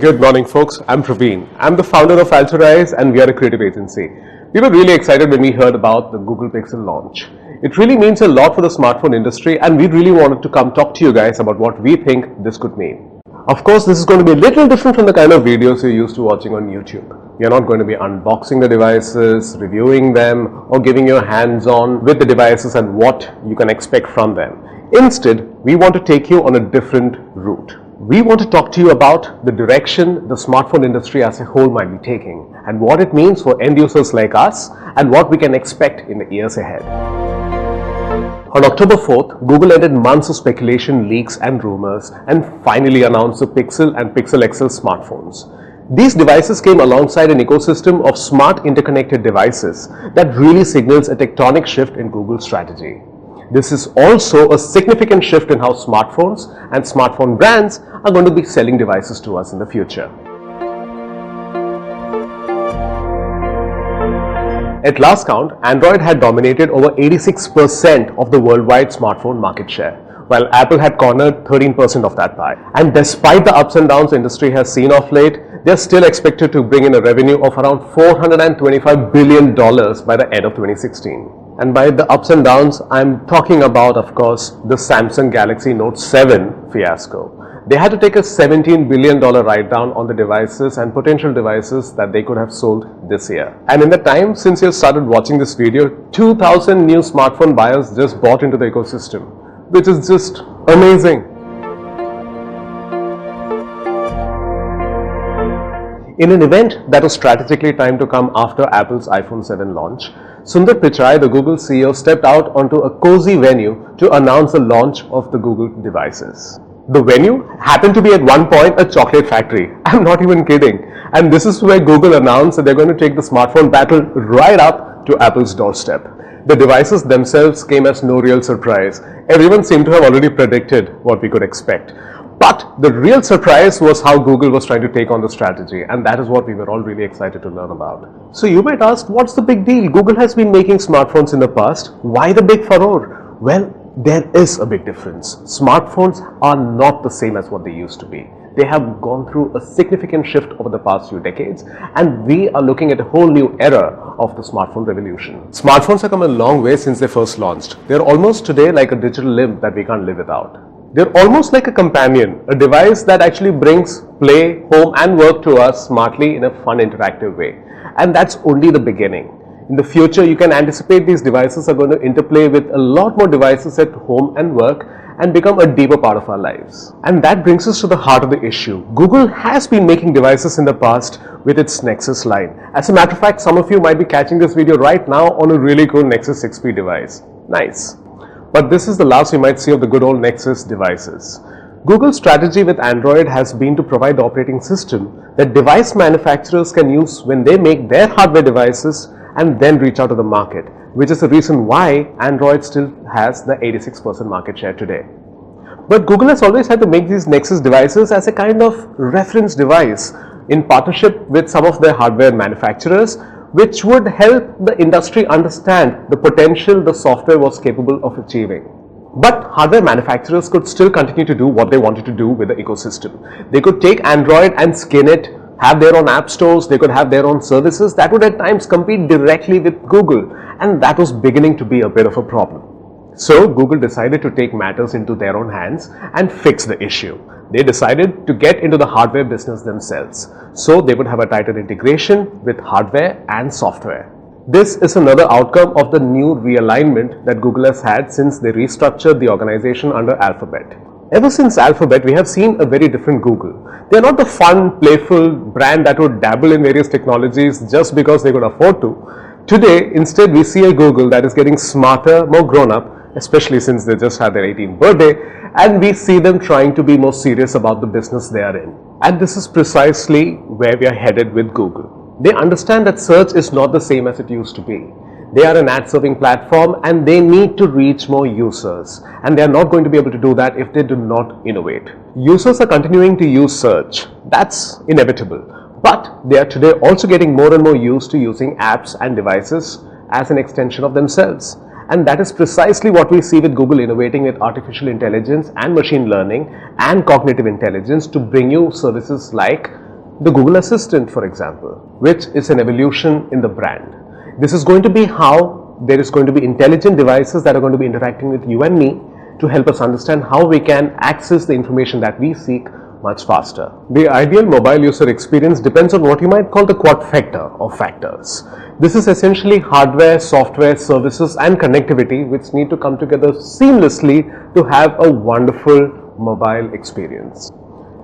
Good morning, folks. I'm Praveen. I'm the founder of Alterize and we are a creative agency. We were really excited when we heard about the Google Pixel launch. It really means a lot for the smartphone industry and we really wanted to come talk to you guys about what we think this could mean. Of course, this is going to be a little different from the kind of videos you're used to watching on YouTube. You're not going to be unboxing the devices, reviewing them, or giving your hands on with the devices and what you can expect from them. Instead, we want to take you on a different route. We want to talk to you about the direction the smartphone industry as a whole might be taking and what it means for end users like us and what we can expect in the years ahead. On October 4th, Google ended months of speculation, leaks and rumors and finally announced the Pixel and Pixel XL smartphones. These devices came alongside an ecosystem of smart interconnected devices that really signals a tectonic shift in Google's strategy. This is also a significant shift in how smartphones and smartphone brands are going to be selling devices to us in the future. At last count, Android had dominated over 86% of the worldwide smartphone market share, while Apple had cornered 13% of that pie. And despite the ups and downs the industry has seen of late, they're still expected to bring in a revenue of around $425 billion by the end of 2016. And by the ups and downs, I'm talking about, of course, the Samsung Galaxy Note 7 fiasco. They had to take a $17 billion write-down on the devices and potential devices that they could have sold this year. And in the time since you started watching this video, 2,000 new smartphone buyers just bought into the ecosystem, which is just amazing. In an event that was strategically timed to come after Apple's iPhone 7 launch, Sundar Pichai, the Google CEO, stepped out onto a cozy venue to announce the launch of the Google devices. The venue happened to be at one point a chocolate factory. I'm not even kidding. And this is where Google announced that they're going to take the smartphone battle right up to Apple's doorstep. The devices themselves came as no real surprise. Everyone seemed to have already predicted what we could expect. But the real surprise was how Google was trying to take on the strategy, and that is what we were all really excited to learn about. So you might ask, what's the big deal? Google has been making smartphones in the past. Why the big furore? Well, there is a big difference. Smartphones are not the same as what they used to be. They have gone through a significant shift over the past few decades, and we are looking at a whole new era of the smartphone revolution. Smartphones have come a long way since they first launched. They're almost today like a digital limb that we can't live without. They're almost like a companion, a device that actually brings play, home and work to us smartly in a fun, interactive way. And that's only the beginning. In the future, you can anticipate these devices are going to interplay with a lot more devices at home and work and become a deeper part of our lives. And that brings us to the heart of the issue. Google has been making devices in the past with its Nexus line. As a matter of fact, some of you might be catching this video right now on a really cool Nexus 6P device. Nice. But this is the last we might see of the good old Nexus devices. Google's strategy with Android has been to provide the operating system that device manufacturers can use when they make their hardware devices and then reach out to the market, which is the reason why Android still has the 86% market share today. But Google has always had to make these Nexus devices as a kind of reference device in partnership with some of their hardware manufacturers, which would help the industry understand the potential the software was capable of achieving. But hardware manufacturers could still continue to do what they wanted to do with the ecosystem. They could take Android and skin it, have their own app stores, they could have their own services that would at times compete directly with Google, and that was beginning to be a bit of a problem. So Google decided to take matters into their own hands and fix the issue. They decided to get into the hardware business themselves, so they would have a tighter integration with hardware and software. This is another outcome of the new realignment that Google has had since they restructured the organization under Alphabet. Ever since Alphabet, we have seen a very different Google. They are not the fun, playful brand that would dabble in various technologies just because they could afford to. Today, instead, we see a Google that is getting smarter, more grown up, especially since they just had their 18th birthday, and we see them trying to be more serious about the business they are in. And this is precisely where we are headed with Google. They understand that search is not the same as it used to be. They are an ad-serving platform and they need to reach more users, and they are not going to be able to do that if they do not innovate. Users are continuing to use search. That's inevitable. But they are today also getting more and more used to using apps and devices as an extension of themselves. And that is precisely what we see with Google innovating with artificial intelligence and machine learning and cognitive intelligence to bring you services like The Google Assistant, for example, which is an evolution in the brand. This is going to be how there is going to be intelligent devices that are going to be interacting with you and me to help us understand how we can access the information that we seek much faster. The ideal mobile user experience depends on what you might call the quadfecta of factors. This is essentially hardware, software, services and connectivity which need to come together seamlessly to have a wonderful mobile experience.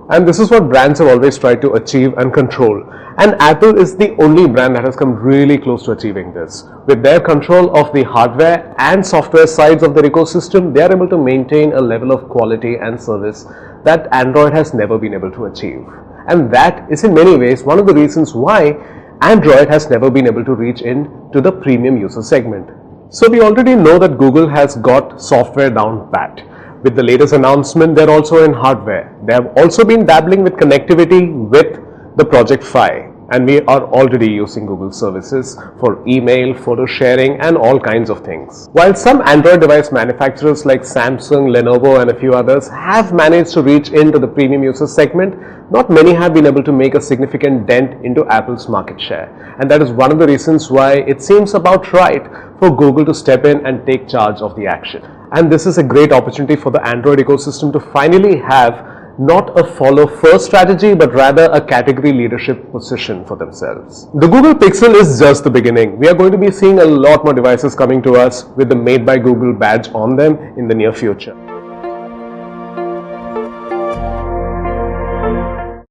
And this is what brands have always tried to achieve and control. And Apple is the only brand that has come really close to achieving this. With their control of the hardware and software sides of their ecosystem, they are able to maintain a level of quality and service that Android has never been able to achieve. And that is in many ways one of the reasons why Android has never been able to reach into the premium user segment. So we already know that Google has got software down pat. With the latest announcement, they're also in hardware. They have also been dabbling with connectivity with the Project Fi, and we are already using Google services for email, photo sharing and all kinds of things. While some Android device manufacturers like Samsung, Lenovo and a few others have managed to reach into the premium user segment, not many have been able to make a significant dent into Apple's market share. And that is one of the reasons why it seems about right for Google to step in and take charge of the action. And this is a great opportunity for the Android ecosystem to finally have not a follow first strategy but rather a category leadership position for themselves. The Google Pixel is just the beginning. We are going to be seeing a lot more devices coming to us with the Made by Google badge on them in the near future.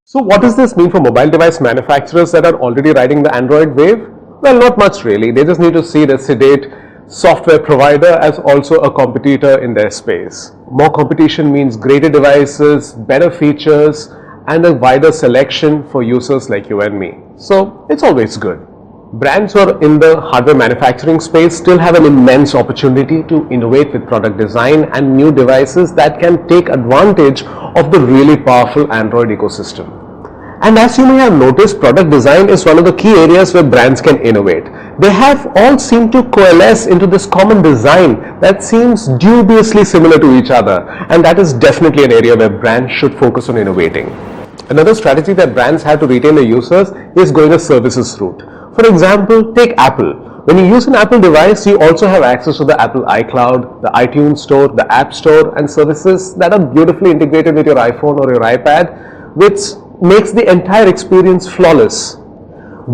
So what does this mean for mobile device manufacturers that are already riding the Android wave? Well, not much really. They just need to see the sedate software provider as also a competitor in their space. More competition means greater devices, better features and a wider selection for users like you and me. So it's always good. Brands who are in the hardware manufacturing space still have an immense opportunity to innovate with product design and new devices that can take advantage of the really powerful Android ecosystem. And as you may have noticed, product design is one of the key areas where brands can innovate. They have all seemed to coalesce into this common design that seems dubiously similar to each other, and that is definitely an area where brands should focus on innovating. Another strategy that brands have to retain their users is going a services route. For example, take Apple. When you use an Apple device, you also have access to the Apple iCloud, the iTunes Store, the App Store and services that are beautifully integrated with your iPhone or your iPad, which makes the entire experience flawless.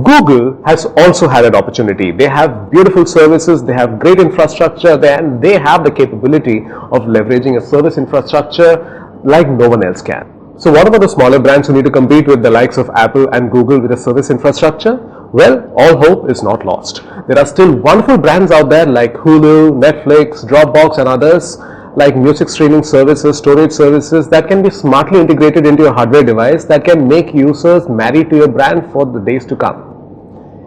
Google has also had an opportunity. They have beautiful services, they have great infrastructure, and they have the capability of leveraging a service infrastructure like no one else can. So what about the smaller brands who need to compete with the likes of Apple and Google with a service infrastructure? Well, all hope is not lost. There are still wonderful brands out there like Hulu, Netflix, Dropbox and others, like music streaming services, storage services that can be smartly integrated into your hardware device that can make users married to your brand for the days to come.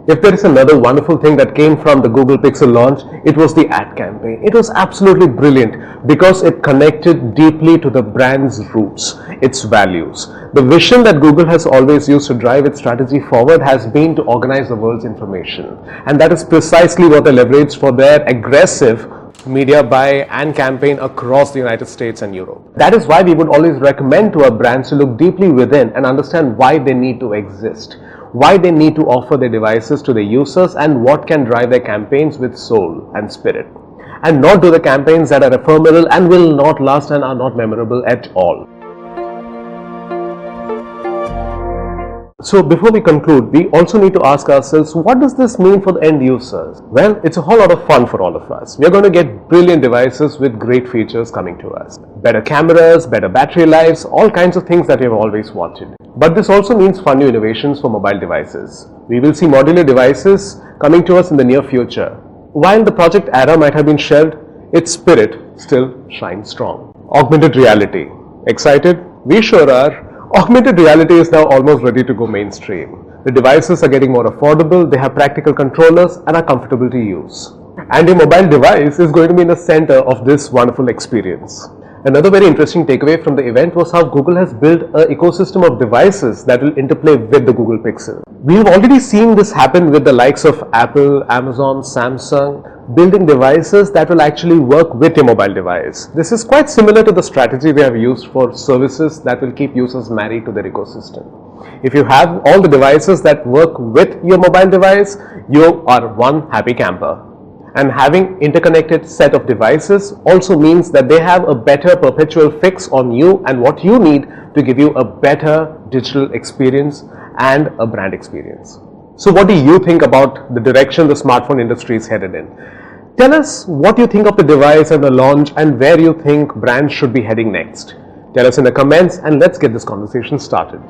If there is another wonderful thing that came from the Google Pixel launch, it was the ad campaign. It was absolutely brilliant because it connected deeply to the brand's roots, its values. The vision that Google has always used to drive its strategy forward has been to organize the world's information. And that is precisely what they leveraged for their aggressive media buy and campaign across the United States and Europe. That is why we would always recommend to our brands to look deeply within and understand why they need to exist, why they need to offer their devices to their users, and what can drive their campaigns with soul and spirit, and not do the campaigns that are ephemeral and will not last and are not memorable at all. So before we conclude, we also need to ask ourselves, what does this mean for the end users? Well, it's a whole lot of fun for all of us. We are going to get brilliant devices with great features coming to us. Better cameras, better battery lives, all kinds of things that we have always wanted. But this also means fun new innovations for mobile devices. We will see modular devices coming to us in the near future. While the project era might have been shelved, its spirit still shines strong. Augmented reality. Excited? We sure are. Augmented reality is now almost ready to go mainstream. The devices are getting more affordable, they have practical controllers and are comfortable to use. And a mobile device is going to be in the center of this wonderful experience. Another very interesting takeaway from the event was how Google has built an ecosystem of devices that will interplay with the Google Pixel. We have already seen this happen with the likes of Apple, Amazon, Samsung, building devices that will actually work with your mobile device. This is quite similar to the strategy we have used for services that will keep users married to their ecosystem. If you have all the devices that work with your mobile device, you are one happy camper. And having interconnected set of devices also means that they have a better perpetual fix on you and what you need to give you a better digital experience and a brand experience. So what do you think about the direction the smartphone industry is headed in? Tell us what you think of the device and the launch and where you think brands should be heading next. Tell us in the comments and let's get this conversation started.